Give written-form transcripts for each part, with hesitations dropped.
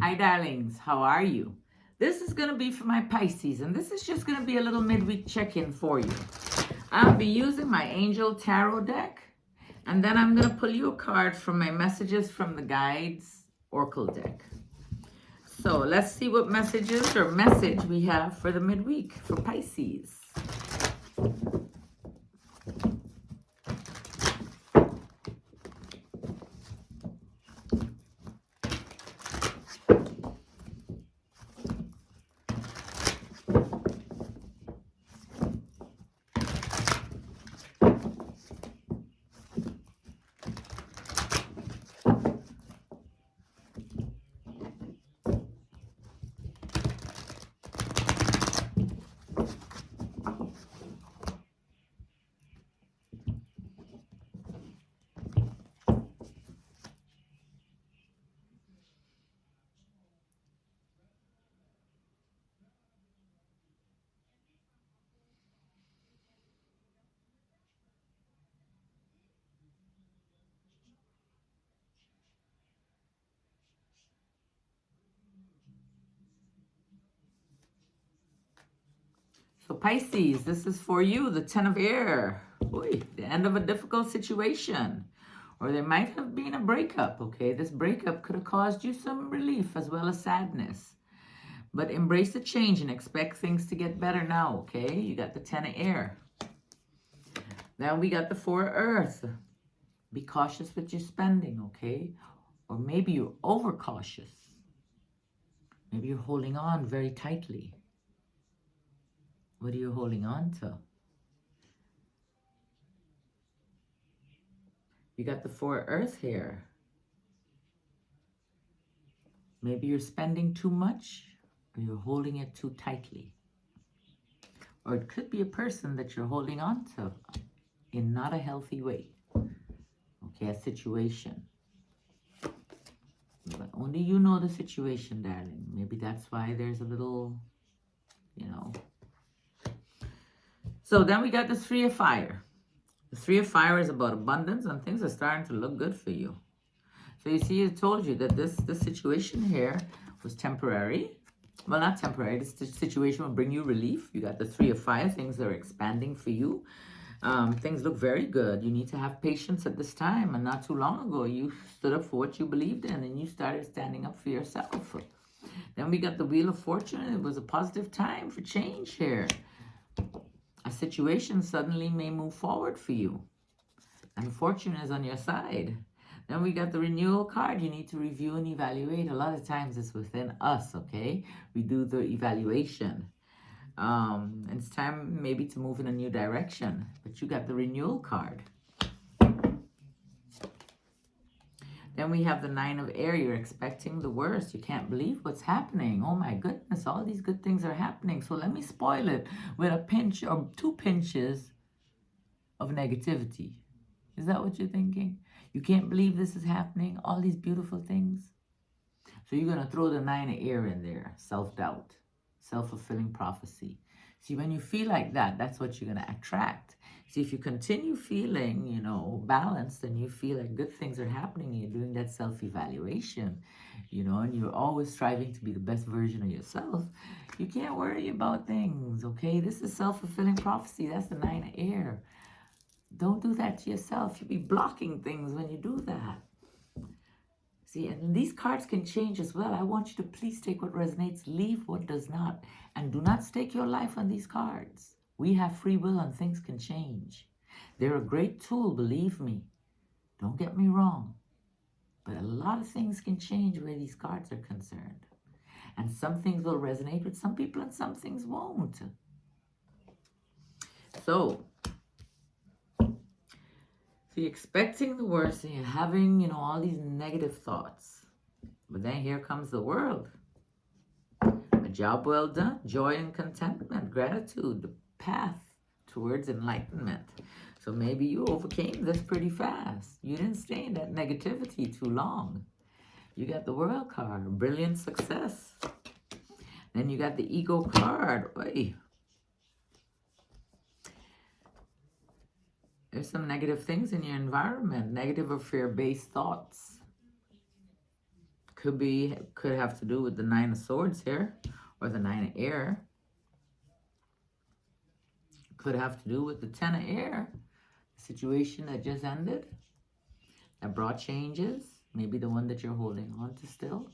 Hi, darlings. How are you? This is going to be for my Pisces, and this is just going to be a little midweek check-in for you. I'll be using my Angel Tarot deck, and then I'm going to pull you a card from my Messages from the Guides Oracle deck. So let's see what messages or message we have for the midweek for Pisces. So Pisces, this is for you, the Ten of Air. Oy, the end of a difficult situation. Or there might have been a breakup, okay? This breakup could have caused you some relief as well as sadness. But embrace the change and expect things to get better now, okay? You got the Ten of Air. Then we got the Four of Earth. Be cautious with your spending, okay? Or maybe you're overcautious. Maybe you're holding on very tightly. What are you holding on to? You got the Four of Earth here. Maybe you're spending too much or you're holding it too tightly. Or it could be a person that you're holding on to in not a healthy way. Okay, a situation. But only you know the situation, darling. Maybe that's why there's a little, you know. So then we got the Three of Fire. The Three of Fire is about abundance and things are starting to look good for you. So you see, it told you that this situation here was temporary. Well, not temporary. This situation will bring you relief. You got the Three of Fire. Things are expanding for you. Things look very good. You need to have patience at this time. And not too long ago, you stood up for what you believed in and you started standing up for yourself. Then we got the Wheel of Fortune. It was a positive time for change here. A situation suddenly may move forward for you. And fortune is on your side. Then we got the Renewal card. You need to review and evaluate. A lot of times it's within us, okay? We do the evaluation. It's time maybe to move in a new direction. But you got the Renewal card. Then we have the Nine of Air. You're expecting the worst. You can't believe what's happening. Oh my goodness, all these good things are happening. So let me spoil it with a pinch or 2 pinches of negativity. Is that what you're thinking? You can't believe this is happening, all these beautiful things. So you're going to throw the Nine of Air in there. Self-doubt, self-fulfilling prophecy. See, when you feel like that, that's what you're going to attract. See, if you continue feeling, you know, balanced and you feel like good things are happening, you're doing that self-evaluation, you know, and you're always striving to be the best version of yourself, you can't worry about things, okay? This is self-fulfilling prophecy. That's the Nine of Air. Don't do that to yourself. You'll be blocking things when you do that. See, and these cards can change as well. I want you to please take what resonates, leave what does not, and do not stake your life on these cards. We have free will and things can change. They're a great tool, believe me. Don't get me wrong. But a lot of things can change where these cards are concerned. And some things will resonate with some people and some things won't. So you're expecting the worst and you're having, you know, all these negative thoughts. But then here comes the World. A job well done, joy and contentment, gratitude, the path towards enlightenment. So maybe you overcame this pretty fast. You didn't stay in that negativity too long. You got the World card, brilliant success. Then you got the Ego card. Oy. There's some negative things in your environment, negative or fear-based thoughts. Could have to do with the Nine of Swords here, or the Nine of Air. Could have to do with the Ten of Air, the situation that just ended, that brought changes. Maybe the one that you're holding on to still.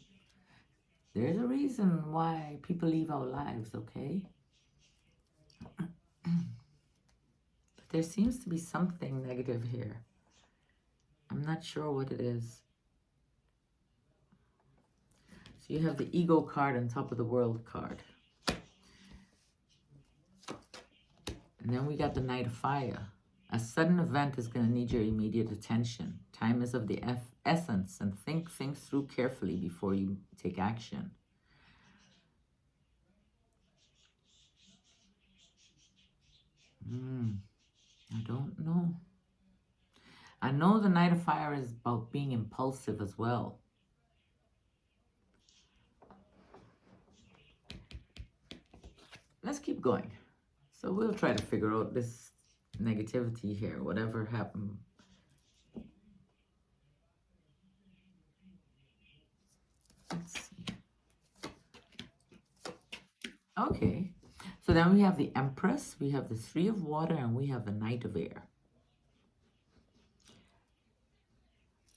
There's a reason why people leave our lives, okay? But there seems to be something negative here. I'm not sure what it is. So you have the Ego card on top of the World card. And then we got the Knight of Fire. A sudden event is going to need your immediate attention. Time is of the essence, and think things through carefully before you take action. I don't know. I know the Knight of Fire is about being impulsive as well. Let's keep going. So we'll try to figure out this negativity here, whatever happened. Let's see. Okay. So then we have the Empress, we have the Three of Water, and we have the Knight of Air.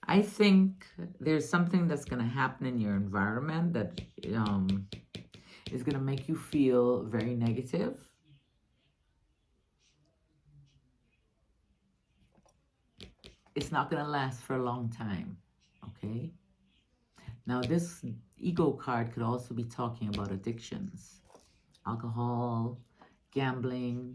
I think there's something that's going to happen in your environment that is going to make you feel very negative. It's not going to last for a long time, okay? Now, this Ego card could also be talking about addictions. Alcohol, gambling,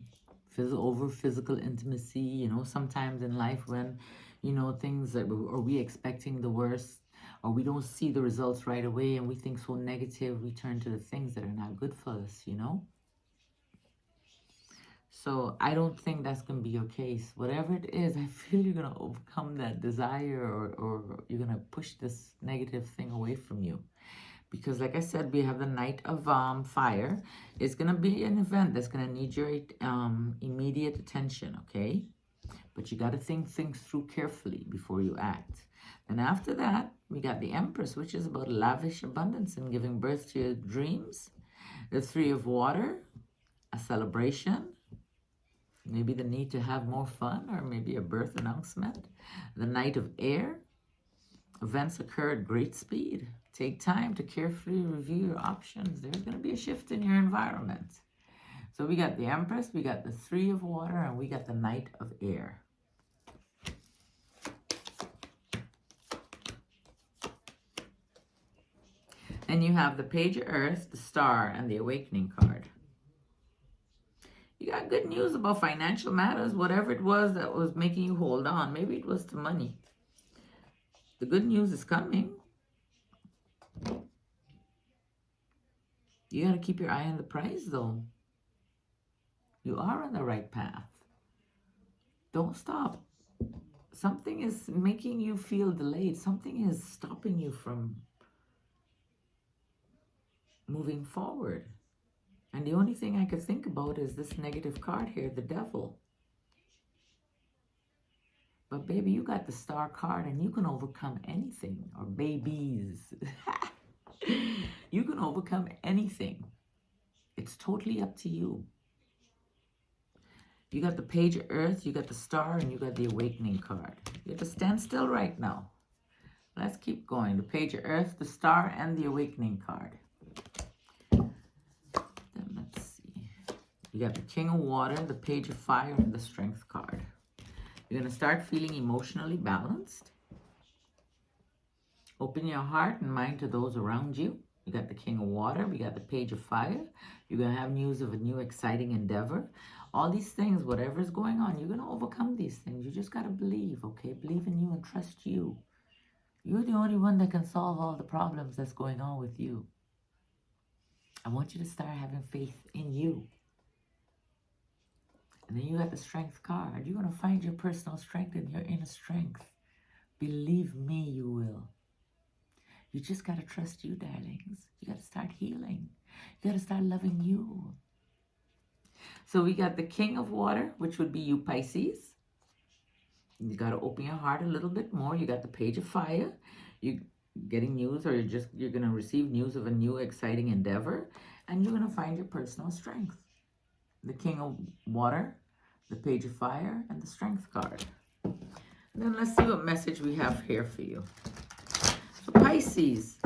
over physical intimacy. You know, sometimes in life when, you know, things that are we expecting the worst, or we don't see the results right away and we think so negative, we turn to the things that are not good for us, you know? So I don't think that's going to be your case. Whatever it is, I feel you're going to overcome that desire, or you're going to push this negative thing away from you. Because like I said, we have the Knight of Fire. It's going to be an event that's going to need your immediate attention, okay? But you got to think things through carefully before you act. And after that, we got the Empress, which is about lavish abundance and giving birth to your dreams. The Three of Water, a celebration. Maybe the need to have more fun, or maybe a birth announcement. The Knight of Air. Events occur at great speed. Take time to carefully review your options. There's going to be a shift in your environment. So we got the Empress, we got the Three of Water, and we got the Knight of Air. And you have the Page of Earth, the Star, and the Awakening card. You got good news about financial matters, whatever it was that was making you hold on. Maybe it was the money. The good news is coming. You got to keep your eye on the prize, though. You are on the right path. Don't stop. Something is making you feel delayed. Something is stopping you from moving forward. And the only thing I could think about is this negative card here, the Devil. But baby, you got the Star card and you can overcome anything. Or babies. You can overcome anything. It's totally up to you. You got the Page of Earth, you got the Star, and you got the Awakening card. You have to stand still right now. Let's keep going. The Page of Earth, the Star, and the Awakening card. Then let's see. You got the King of Water, the Page of Fire, and the Strength card. You're going to start feeling emotionally balanced. Open your heart and mind to those around you. You got the King of Water. We got the Page of Fire. You're going to have news of a new exciting endeavor. All these things, whatever is going on, you're going to overcome these things. You just got to believe, okay? Believe in you and trust you. You're the only one that can solve all the problems that's going on with you. I want you to start having faith in you. And then you got the Strength card. You're going to find your personal strength and your inner strength. Believe me, you will. You just got to trust you, darlings. You got to start healing. You got to start loving you. So we got the King of Water, which would be you, You got to open your heart a little bit more. You got the Page of Fire. You getting news, or you're going to receive news of a new exciting endeavor, and you're going to find your personal strength. The King of Water, the Page of Fire, and the Strength card. And then let's see what message we have here for you. So Pisces,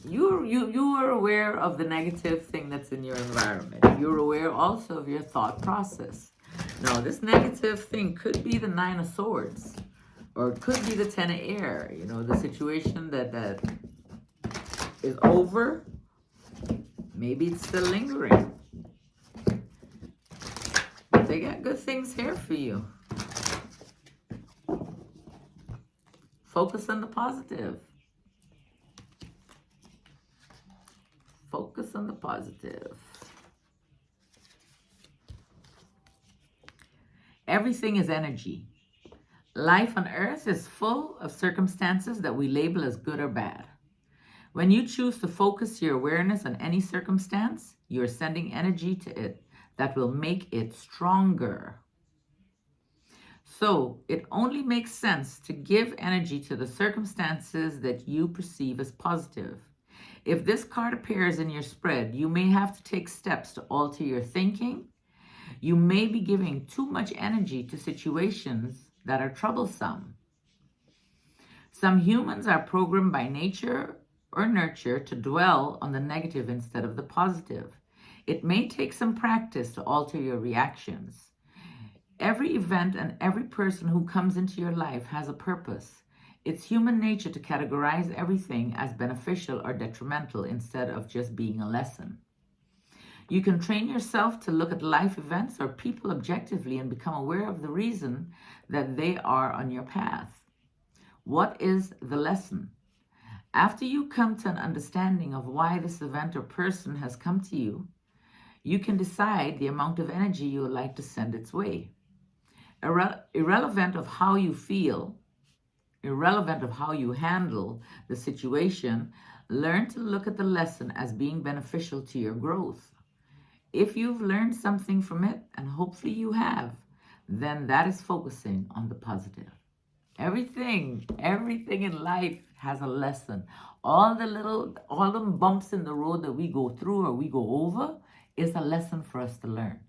you are aware of the negative thing that's in your environment. You're aware also of your thought process. Now, this negative thing could be the Nine of Swords, or it could be the Ten of Air. You know, the situation that is over. Maybe it's still lingering. But they got good things here for you. Focus on the positive. Focus on the positive. Everything is energy. Life on earth is full of circumstances that we label as good or bad. When you choose to focus your awareness on any circumstance, you are sending energy to it that will make it stronger. So it only makes sense to give energy to the circumstances that you perceive as positive. If this card appears in your spread, you may have to take steps to alter your thinking. You may be giving too much energy to situations that are troublesome. Some humans are programmed by nature or nurture to dwell on the negative instead of the positive. It may take some practice to alter your reactions. Every event and every person who comes into your life has a purpose. It's human nature to categorize everything as beneficial or detrimental instead of just being a lesson. You can train yourself to look at life events or people objectively and become aware of the reason that they are on your path. What is the lesson? After you come to an understanding of why this event or person has come to you, you can decide the amount of energy you would like to send its way. Irrelevant of how you feel, irrelevant of how you handle the situation, learn to look at the lesson as being beneficial to your growth. If you've learned something from it, and hopefully you have, then that is focusing on the positive. Everything in life has a lesson. All the bumps in the road that we go through or we go over is a lesson for us to learn.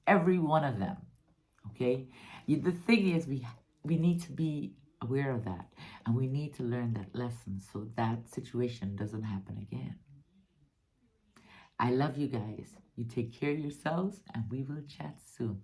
Every one of them. Okay? The thing is, we need to be aware of that, and we need to learn that lesson so that situation doesn't happen again. I love you guys. You take care of yourselves, and we will chat soon.